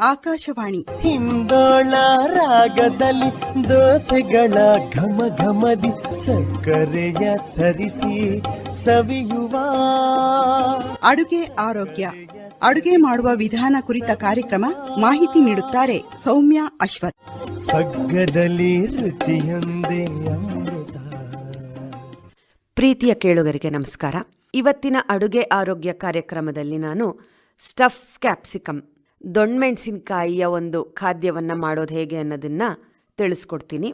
ಆಕಾಶವಾಣಿ ಹಿಂದೋಳ ರಾಗದಲ್ಲಿ ದೋಸೆಗಳ ಘಮ ಘಮದಿ ಸಕ್ಕರೆಯ ಸರಿಸಿ ಸವಿಯುವ ಅಡುಗೆ ಆರೋಗ್ಯ, ಅಡುಗೆ ಮಾಡುವ ವಿಧಾನ ಕುರಿತ ಕಾರ್ಯಕ್ರಮ. ಮಾಹಿತಿ ನೀಡುತ್ತಾರೆ ಸೌಮ್ಯ ಅಶ್ವಥ್. ಸಗ್ಗದಲ್ಲಿ ರುಚಿಯೊಂದೇ ಅಮೃತ. ಪ್ರೀತಿಯ ಕೇಳುಗರಿಗೆ ನಮಸ್ಕಾರ. ಇವತ್ತಿನ ಅಡುಗೆ ಆರೋಗ್ಯ ಕಾರ್ಯಕ್ರಮದಲ್ಲಿ ನಾನು ಸ್ಟಫ್ ಕ್ಯಾಪ್ಸಿಕಮ್, ದೊಣ್ಣಮೆಣಸಿನಕಾಯಿಯ ಒಂದು ಖಾದ್ಯವನ್ನು ಮಾಡೋದು ಹೇಗೆ ಅನ್ನೋದನ್ನು ತಿಳಿಸ್ಕೊಡ್ತೀನಿ.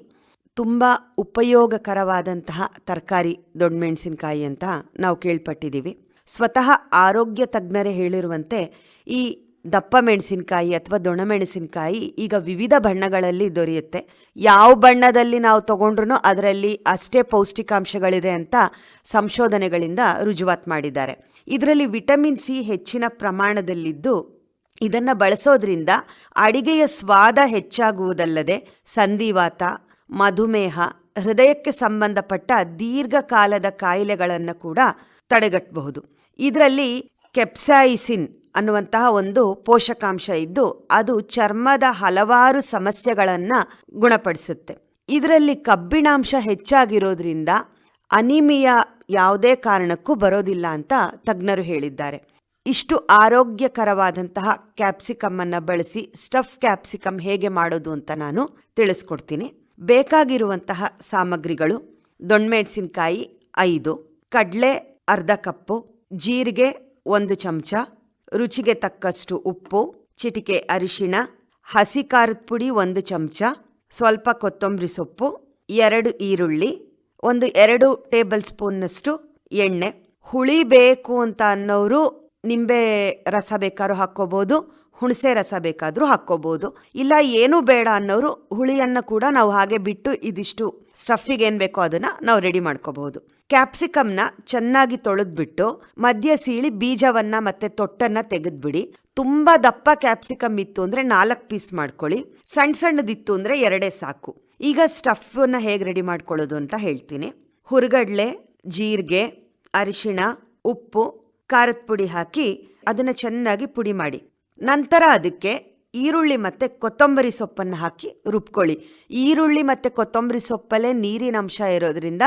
ತುಂಬ ಉಪಯೋಗಕರವಾದಂತಹ ತರಕಾರಿ ದೊಣ್ಣಮೆಣಸಿನಕಾಯಿ ಅಂತ ನಾವು ಕೇಳ್ಪಟ್ಟಿದ್ದೀವಿ. ಸ್ವತಃ ಆರೋಗ್ಯ ತಜ್ಞರೇ ಹೇಳಿರುವಂತೆ ಈ ದಪ್ಪ ಮೆಣಸಿನಕಾಯಿ ಅಥವಾ ದೊಣ್ಣಮೆಣಸಿನಕಾಯಿ ಈಗ ವಿವಿಧ ಬಣ್ಣಗಳಲ್ಲಿ ದೊರೆಯುತ್ತೆ. ಯಾವ ಬಣ್ಣದಲ್ಲಿ ನಾವು ತಗೊಂಡ್ರೂ ಅದರಲ್ಲಿ ಅಷ್ಟೇ ಪೌಷ್ಟಿಕಾಂಶಗಳಿದೆ ಅಂತ ಸಂಶೋಧನೆಗಳಿಂದ ರುಜುವಾತು ಮಾಡಿದ್ದಾರೆ. ಇದರಲ್ಲಿ ವಿಟಮಿನ್ ಸಿ ಹೆಚ್ಚಿನ ಪ್ರಮಾಣದಲ್ಲಿದ್ದು ಇದನ್ನು ಬಳಸೋದ್ರಿಂದ ಅಡಿಗೆಯ ಸ್ವಾದ ಹೆಚ್ಚಾಗುವುದಲ್ಲದೆ ಸಂಧಿವಾತ, ಮಧುಮೇಹ, ಹೃದಯಕ್ಕೆ ಸಂಬಂಧಪಟ್ಟ ದೀರ್ಘಕಾಲದ ಕಾಯಿಲೆಗಳನ್ನು ಕೂಡ ತಡೆಗಟ್ಟಬಹುದು. ಇದರಲ್ಲಿ ಕೆಪ್ಸಾಯಿಸಿನ್ ಅನ್ನುವಂತಹ ಒಂದು ಪೋಷಕಾಂಶ ಇದ್ದು ಅದು ಚರ್ಮದ ಹಲವಾರು ಸಮಸ್ಯೆಗಳನ್ನು ಗುಣಪಡಿಸುತ್ತೆ. ಇದರಲ್ಲಿ ಕಬ್ಬಿಣಾಂಶ ಹೆಚ್ಚಾಗಿರೋದ್ರಿಂದ ಅನಿಮಿಯಾ ಯಾವುದೇ ಕಾರಣಕ್ಕೂ ಬರೋದಿಲ್ಲ ಅಂತ ತಜ್ಞರು ಹೇಳಿದ್ದಾರೆ. ಇಷ್ಟು ಆರೋಗ್ಯಕರವಾದಂತಹ ಕ್ಯಾಪ್ಸಿಕಮ್ಮನ್ನು ಬಳಸಿ ಸ್ಟಫ್ ಕ್ಯಾಪ್ಸಿಕಮ್ ಹೇಗೆ ಮಾಡೋದು ಅಂತ ನಾನು ತಿಳಿಸ್ಕೊಡ್ತೀನಿ. ಬೇಕಾಗಿರುವಂತಹ ಸಾಮಗ್ರಿಗಳು: ದೊಣ್ಣಮೆಣಸಿನಕಾಯಿ 5, ಕಡಲೆ ಅರ್ಧ ಕಪ್ಪು, ಜೀರಿಗೆ 1 ಚಮಚ, ರುಚಿಗೆ ತಕ್ಕಷ್ಟು ಉಪ್ಪು, ಚಿಟಿಕೆ ಅರಿಶಿಣ, ಹಸಿ ಖಾರದ ಪುಡಿ 1 ಚಮಚ, ಸ್ವಲ್ಪ ಕೊತ್ತಂಬರಿ ಸೊಪ್ಪು, 2 ಈರುಳ್ಳಿ, 2 ಟೇಬಲ್ ಸ್ಪೂನ್ನಷ್ಟು ಎಣ್ಣೆ. ಹುಳಿ ಬೇಕು ಅಂತ ಅನ್ನೋರು ನಿಂಬೆ ರಸ ಬೇಕಾದ್ರೂ ಹಾಕ್ಕೋಬೋದು, ಹುಣಸೆ ರಸ ಬೇಕಾದರೂ ಹಾಕ್ಕೋಬೋದು. ಇಲ್ಲ ಏನೂ ಬೇಡ ಅನ್ನೋರು ಹುಳಿಯನ್ನು ಕೂಡ ನಾವು ಹಾಗೆ ಬಿಟ್ಟು ಇದಿಷ್ಟು ಸ್ಟಫಿಗೆ ಏನು ಬೇಕೋ ಅದನ್ನು ನಾವು ರೆಡಿ ಮಾಡ್ಕೋಬಹುದು. ಕ್ಯಾಪ್ಸಿಕಮ್ನ ಚೆನ್ನಾಗಿ ತೊಳೆದ್ಬಿಟ್ಟು ಮಧ್ಯ ಸೀಳಿ ಬೀಜವನ್ನು ಮತ್ತು ತೊಟ್ಟನ್ನು ತೆಗೆದ್ಬಿಡಿ. ತುಂಬ ದಪ್ಪ ಕ್ಯಾಪ್ಸಿಕಮ್ ಇತ್ತು ಅಂದರೆ 4 ಪೀಸ್ ಮಾಡ್ಕೊಳ್ಳಿ. ಸಣ್ಣದಿತ್ತು ಅಂದರೆ 2 ಸಾಕು. ಈಗ ಸ್ಟಫನ್ನು ಹೇಗೆ ರೆಡಿ ಮಾಡ್ಕೊಳ್ಳೋದು ಅಂತ ಹೇಳ್ತೀನಿ. ಹುರ್ಗಡ್ಲೆ, ಜೀರಿಗೆ, ಅರಿಶಿಣ, ಉಪ್ಪು, ಖಾರದ ಪುಡಿ ಹಾಕಿ ಅದನ್ನು ಚೆನ್ನಾಗಿ ಪುಡಿ ಮಾಡಿ. ನಂತರ ಅದಕ್ಕೆ ಈರುಳ್ಳಿ ಮತ್ತು ಕೊತ್ತಂಬರಿ ಸೊಪ್ಪನ್ನು ಹಾಕಿ ರುಬ್ಕೊಳ್ಳಿ. ಈರುಳ್ಳಿ ಮತ್ತು ಕೊತ್ತಂಬರಿ ಸೊಪ್ಪಲ್ಲೇ ನೀರಿನ ಅಂಶ ಇರೋದ್ರಿಂದ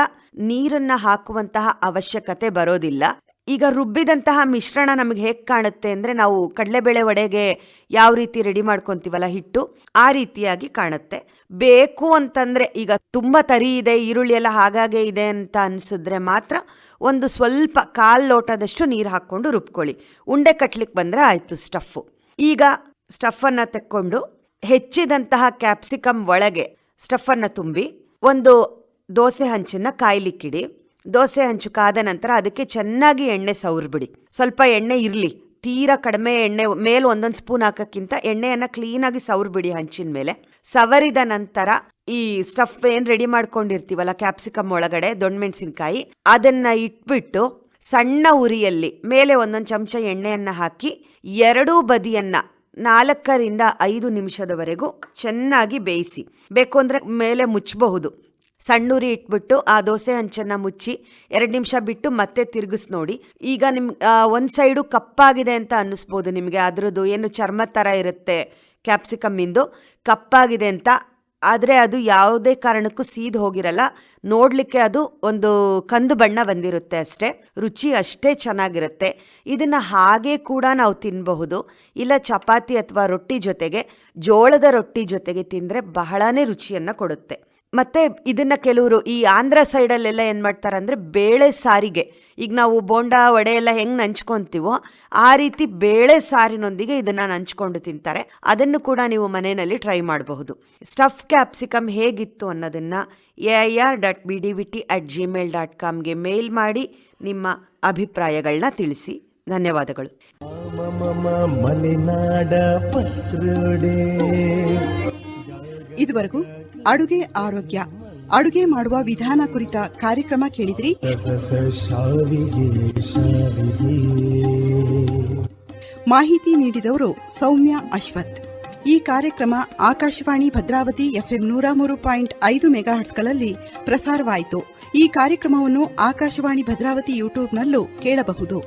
ನೀರನ್ನು ಹಾಕುವಂತಹ ಅವಶ್ಯಕತೆ ಬರೋದಿಲ್ಲ. ಈಗ ರುಬ್ಬಿದಂತಹ ಮಿಶ್ರಣ ನಮಗೆ ಹೇಗೆ ಕಾಣುತ್ತೆ ಅಂದರೆ, ನಾವು ಕಡಲೆಬೇಳೆ ವಡೆಗೆ ಯಾವ ರೀತಿ ರೆಡಿ ಮಾಡ್ಕೊತೀವಲ್ಲ ಹಿಟ್ಟು, ಆ ರೀತಿಯಾಗಿ ಕಾಣುತ್ತೆ. ಬೇಕು ಅಂತಂದರೆ ಈಗ ತುಂಬ ತರಿ ಇದೆ, ಈರುಳ್ಳಿ ಎಲ್ಲ ಹಾಗಾಗೆ ಇದೆ ಅಂತ ಅನಿಸಿದ್ರೆ ಮಾತ್ರ ಒಂದು ಸ್ವಲ್ಪ 1/4 ಲೋಟದಷ್ಟು ನೀರು ಹಾಕ್ಕೊಂಡು ರುಬ್ಕೊಳ್ಳಿ. ಉಂಡೆ ಕಟ್ಲಿಕ್ಕೆ ಬಂದರೆ ಆಯಿತು ಸ್ಟಫು. ಈಗ ಸ್ಟಫನ್ನು ತೆಕ್ಕೊಂಡು ಹೆಚ್ಚಿದಂತಹ ಕ್ಯಾಪ್ಸಿಕಮ್ ಒಳಗೆ ಸ್ಟಫನ್ನು ತುಂಬಿ ಒಂದು ದೋಸೆ ಹಂಚನ್ನು ಕಾಯ್ಲಿಕ್ಕಿಡಿ. ದೋಸೆ ಹಂಚು ಕಾದ ನಂತರ ಅದಕ್ಕೆ ಚೆನ್ನಾಗಿ ಎಣ್ಣೆ ಸವರ್ಬಿಡಿ. ಸ್ವಲ್ಪ ಎಣ್ಣೆ ಇರಲಿ, ತೀರಾ ಕಡಿಮೆ ಎಣ್ಣೆ, ಮೇಲೆ 1 ಸ್ಪೂನ್ ಹಾಕೋಕ್ಕಿಂತ ಎಣ್ಣೆಯನ್ನು ಕ್ಲೀನಾಗಿ ಸವರ್ಬಿಡಿ ಹಂಚಿನ ಮೇಲೆ. ಸವರಿದ ನಂತರ ಈ ಸ್ಟಫ್ ಏನು ರೆಡಿ ಮಾಡ್ಕೊಂಡಿರ್ತೀವಲ್ಲ ಕ್ಯಾಪ್ಸಿಕಮ್ ಒಳಗಡೆ ದೊಣ್ಣಮೆಣಸಿನಕಾಯಿ, ಅದನ್ನು ಇಟ್ಬಿಟ್ಟು ಸಣ್ಣ ಉರಿಯಲ್ಲಿ ಮೇಲೆ 1 ಚಮಚ ಎಣ್ಣೆಯನ್ನು ಹಾಕಿ 2 ಬದಿಯನ್ನು 4ರಿಂದ 5 ನಿಮಿಷದವರೆಗೂ ಚೆನ್ನಾಗಿ ಬೇಯಿಸಿ. ಬೇಕು ಅಂದರೆ ಮೇಲೆ ಮುಚ್ಚಬಹುದು. ಸಣ್ಣುರಿ ಇಟ್ಬಿಟ್ಟು ಆ ದೋಸೆ ಹಂಚನ್ನು ಮುಚ್ಚಿ 2 ನಿಮಿಷ ಬಿಟ್ಟು ಮತ್ತೆ ತಿರುಗಿಸ್ ನೋಡಿ. ಈಗ ಒಂದು ಸೈಡು ಕಪ್ಪಾಗಿದೆ ಅಂತ ಅನ್ನಿಸ್ಬೋದು ನಿಮಗೆ. ಅದರದ್ದು ಏನು ಚರ್ಮದ ಥರ ಇರುತ್ತೆ ಕ್ಯಾಪ್ಸಿಕಮ್ಮಿಂದು, ಕಪ್ಪಾಗಿದೆ ಅಂತ. ಆದರೆ ಅದು ಯಾವುದೇ ಕಾರಣಕ್ಕೂ ಸೀದು ಹೋಗಿರಲ್ಲ. ನೋಡಲಿಕ್ಕೆ ಅದು ಒಂದು ಕಂದು ಬಣ್ಣ ಬಂದಿರುತ್ತೆ ಅಷ್ಟೇ. ರುಚಿ ಅಷ್ಟೇ ಚೆನ್ನಾಗಿರುತ್ತೆ. ಇದನ್ನು ಹಾಗೆ ಕೂಡ ನಾವು ತಿನ್ನಬಹುದು. ಇಲ್ಲ ಚಪಾತಿ ಅಥವಾ ರೊಟ್ಟಿ ಜೊತೆಗೆ, ಜೋಳದ ರೊಟ್ಟಿ ಜೊತೆಗೆ ತಿಂದರೆ ಬಹಳನೇ ರುಚಿಯನ್ನು ಕೊಡುತ್ತೆ. ಮತ್ತು ಇದನ್ನು ಕೆಲವರು ಈ ಆಂಧ್ರ ಸೈಡಲ್ಲೆಲ್ಲ ಏನು ಮಾಡ್ತಾರೆ ಅಂದರೆ, ಬೇಳೆ ಸಾರಿಗೆ, ಈಗ ನಾವು ಬೋಂಡಾ ವಡೆ ಎಲ್ಲ ಹೆಂಗೆ ನಂಚ್ಕೊತೀವೋ ಆ ರೀತಿ ಬೇಳೆ ಸಾರಿನೊಂದಿಗೆ ಇದನ್ನು ನಂಚ್ಕೊಂಡು ತಿಂತಾರೆ. ಅದನ್ನು ಕೂಡ ನೀವು ಮನೆಯಲ್ಲಿ ಟ್ರೈ ಮಾಡಬಹುದು. ಸ್ಟಫ್ ಕ್ಯಾಪ್ಸಿಕಮ್ ಹೇಗಿತ್ತು ಅನ್ನೋದನ್ನು air.bdvt@gmail.comಗೆ ಮೇಲ್ ಮಾಡಿ ನಿಮ್ಮ ಅಭಿಪ್ರಾಯಗಳನ್ನ ತಿಳಿಸಿ. ಧನ್ಯವಾದಗಳು. ಇದುವರೆಗೂ ಅಡುಗೆ ಆರೋಗ್ಯ, ಅಡುಗೆ ಮಾಡುವ ವಿಧಾನ ಕುರಿತ ಕಾರ್ಯಕ್ರಮ ಕೇಳಿದ್ರಿ. ಮಾಹಿತಿ ನೀಡಿದವರು ಸೌಮ್ಯ ಅಶ್ವಥ್. ಈ ಕಾರ್ಯಕ್ರಮ ಆಕಾಶವಾಣಿ ಭದ್ರಾವತಿ FM 103.5 ಮೆಗಾಹರ್ಟ್ಸ್ಗಳಲ್ಲಿ ಪ್ರಸಾರವಾಯಿತು. ಈ ಕಾರ್ಯಕ್ರಮವನ್ನು ಆಕಾಶವಾಣಿ ಭದ್ರಾವತಿ ಯೂಟ್ಯೂಬ್ನಲ್ಲೂ ಕೇಳಬಹುದು.